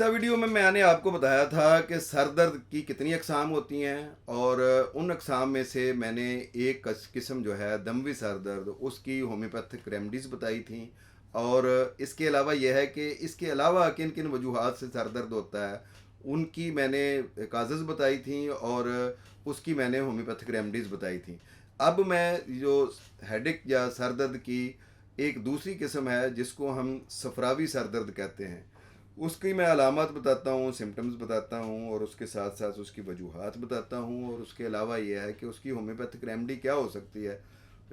गुज़श्ता video में मैंने आपको बताया था कि सर दर्द की कितनी अक़साम होती हैं और उन अक़साम में से मैंने एक किस्म जो है दमवी सर दर्द उसकी होम्योपैथिक रेमेडीज़ बताई थी। और इसके अलावा यह है कि इसके अलावा किन किन वजूहात से सर दर्द होता है उनकी मैंने काज़ज़ बताई थी और उसकी मैंने होम्योपैथिक रेमेडीज़ बताई थी। अब मैं जो हेडेक या सर दर्द की एक दूसरी किस्म है जिसको हम सफरावी सर दर्द कहते हैं, उसकी मैं अलामत बताता हूँ, सिम्पटम्स बताता हूँ और उसके साथ साथ उसकी वजूहात बताता हूँ और उसके अलावा ये है कि उसकी होम्योपैथिक रेमेडी क्या हो सकती है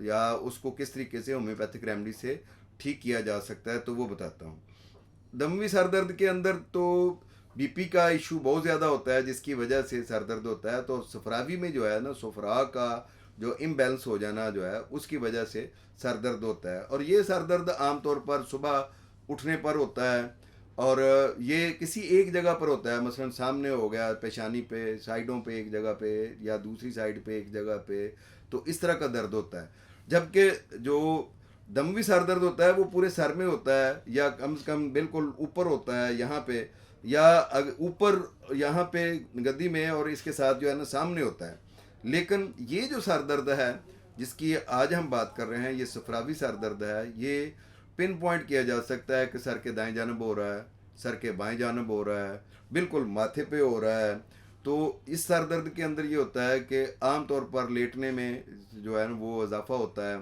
या उसको किस तरीके से होम्योपैथिक रेमेडी से ठीक किया जा सकता है, तो वो बताता हूँ। दमवी सर दर्द के अंदर तो बीपी का इशू बहुत ज़्यादा होता है जिसकी वजह से सर दर्द होता है। तो सफरावी में जो है ना, सफरा का जो इम्बैलेंस हो जाना जो है उसकी वजह से सर दर्द होता है। और ये सर दर्द आमतौर पर सुबह उठने पर होता है और ये किसी एक जगह पर होता है, मसलन सामने हो गया, पेशानी पे, साइडों पे एक जगह पे या दूसरी साइड पे एक जगह पे, तो इस तरह का दर्द होता है। जबकि जो दमवी सर दर्द होता है वो पूरे सर में होता है या कम से कम बिल्कुल ऊपर होता है यहाँ पे, या ऊपर यहाँ पे गद्दी में, और इसके साथ जो है ना सामने होता है। लेकिन ये जो सर दर्द है जिसकी आज हम बात कर रहे हैं, ये सफरावी सर दर्द है, ये पिन पॉइंट किया जा सकता है कि सर के दाएं जानब हो रहा है, सर के बाएं जानब हो रहा है, बिल्कुल माथे पे हो रहा है। तो इस सर दर्द के अंदर ये होता है कि आम तौर पर लेटने में जो है ना वो इजाफा होता है।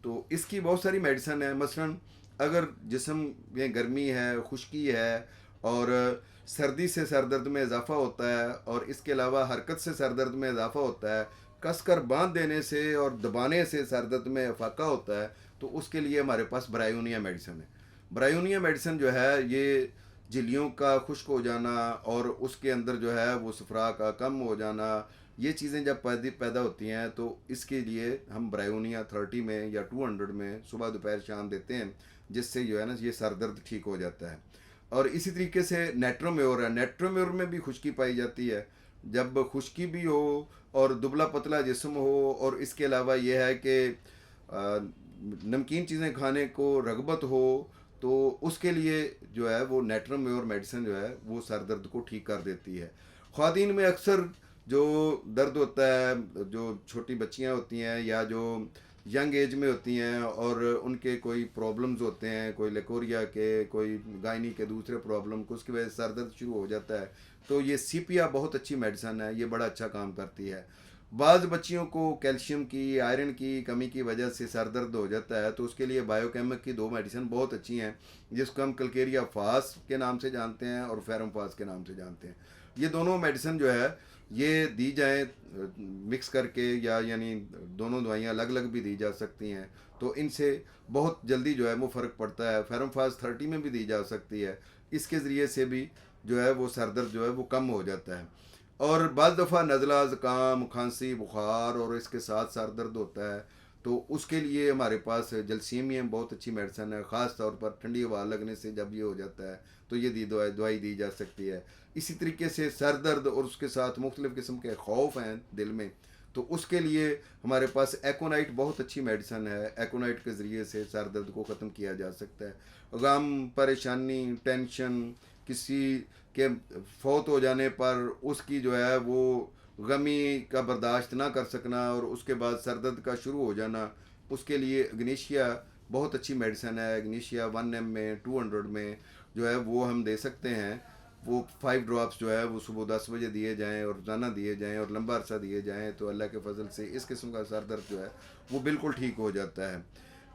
तो इसकी बहुत सारी मेडिसिन है। मसलन अगर जिस्म में गर्मी है, खुश्की है और सर्दी से सर दर्द में इजाफा होता है और इसके अलावा हरकत से सर दर्द में इजाफा होता है, कसकर बांध देने से और दबाने से सर दर्द में फाका होता है, तो उसके लिए हमारे पास ब्रायोनिया मेडिसिन है। ब्रायोनिया मेडिसिन जो है ये झिल्लियों का खुश्क हो जाना और उसके अंदर जो है वो सफरा का कम हो जाना, ये चीज़ें जब पैदा होती हैं तो इसके लिए हम ब्रायोनिया 30 में या 200 में सुबह दोपहर शाम देते हैं, जिससे जो है ना ये सर दर्द ठीक हो जाता है। और इसी तरीके से नेट्रोम्योर है, नेट्रोम्योर में भी खुश्की पाई जाती है। जब खुश्की भी हो और दुबला पतला जिस्म हो और इसके अलावा यह है कि नमकीन चीज़ें खाने को रगबत हो, तो उसके लिए जो है वो नेट्रोम्योर मेडिसिन जो है वो सर दर्द को ठीक कर देती है। ख़वातीन में अक्सर जो दर्द होता है, जो छोटी बच्चियां होती हैं या जो यंग एज में होती हैं और उनके कोई प्रॉब्लम्स होते हैं, कोई लेकोरिया के, कोई गायनी के दूसरे प्रॉब्लम को, उसकी वजह से सर दर्द शुरू हो जाता है, तो ये सीपिया बहुत अच्छी मेडिसिन है, ये बड़ा अच्छा काम करती है। बाज़ बच्चियों को कैल्शियम की, आयरन की कमी की वजह से सर दर्द हो जाता है, तो उसके लिए बायोकेमिक की 2 मेडिसिन बहुत अच्छी हैं जिसको हम कलकेरिया फास के नाम से जानते हैं और फेरम फास के नाम से जानते हैं। ये दोनों मेडिसिन जो है ये दी जाए मिक्स करके, या यानी दोनों दवाइयाँ अलग अलग भी दी जा सकती हैं, तो इनसे बहुत जल्दी जो है वो फ़र्क पड़ता है। फेरम फास 30 में भी दी जा सकती है, इसके ज़रिए से भी जो है वो सर दर्द जो है वो कम हो जाता है। और बाज़ दफ़ा नज़ला, ज़ुकाम, खांसी, बुखार और इसके साथ सर दर्द होता है, तो उसके लिए हमारे पास जलसीमियम बहुत अच्छी मेडिसिन है। ख़ास तौर पर ठंडी हवा लगने से जब ये हो जाता है तो ये दवाई दी जा सकती है। इसी तरीके से सर दर्द और उसके साथ मुख्तलिफ़ किस्म के खौफ हैं दिल में, तो उसके लिए हमारे पास एकोनाइट बहुत अच्छी मेडिसिन है। एकोनाइट के ज़रिए से सर दर्द को ख़त्म किया जा सकता है। गम, परेशानी, टेंशन, किसी के फौत हो जाने पर उसकी जो है वो गमी का बर्दाश्त ना कर सकना और उसके बाद सर दर्द का शुरू हो जाना, उसके लिए अग्नेशिया बहुत अच्छी मेडिसिन है। अग्नेशिया 1 एम में, 200 में जो है वो हम दे सकते हैं। वो 5 ड्रॉप्स जो है वो सुबह 10 बजे दिए जाएँ और रोज़ाना दिए जाएँ और लंबा अरसा दिए जाएँ, तो अल्लाह के फजल से इस किस्म का सर दर्द जो है वो बिल्कुल ठीक हो जाता है।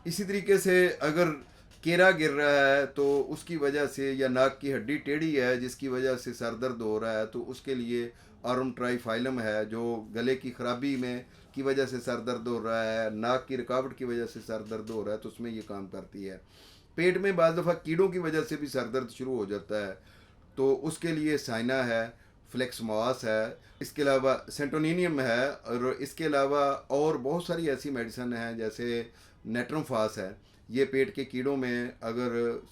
इसी तरीके से अगर केरा गिर रहा है तो उसकी वजह से, या नाक की हड्डी टेढ़ी है जिसकी वजह से सर दर्द हो रहा है, तो उसके लिए आरम ट्राइफाइलम है जो गले की ख़राबी में की वजह से सर दर्द हो रहा है, नाक की रुकावट की वजह से सर दर्द हो रहा है, तो उसमें ये काम करती है। पेट में बाज़ दफ़ा कीड़ों की वजह से भी सर दर्द शुरू हो जाता है, तो उसके लिए साइना है, फ्लेक्समॉस है, इसके अलावा सेंटोनिनियम है, और इसके अलावा और बहुत सारी ऐसी मेडिसिन हैं जैसे नेट्रोफास है। ये पेट के कीड़ों में, अगर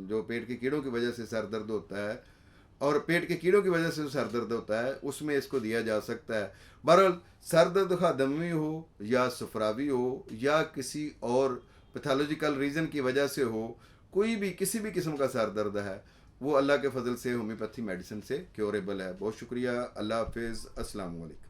जो पेट के कीड़ों की वजह से सर दर्द होता है और पेट के कीड़ों की वजह से जो सर दर्द होता है उसमें इसको दिया जा सकता है। बहरहाल सर दर्द खा दमवी हो या सफरावी हो या किसी और पैथोलॉजिकल रीज़न की वजह से हो, कोई भी किसी भी किस्म का सर दर्द है, वो अल्लाह के फजल से होम्योपैथी मेडिसिन से क्योरेबल है। बहुत शुक्रिया। अल्लाह हाफिज़। अस्सलाम वालेकुम।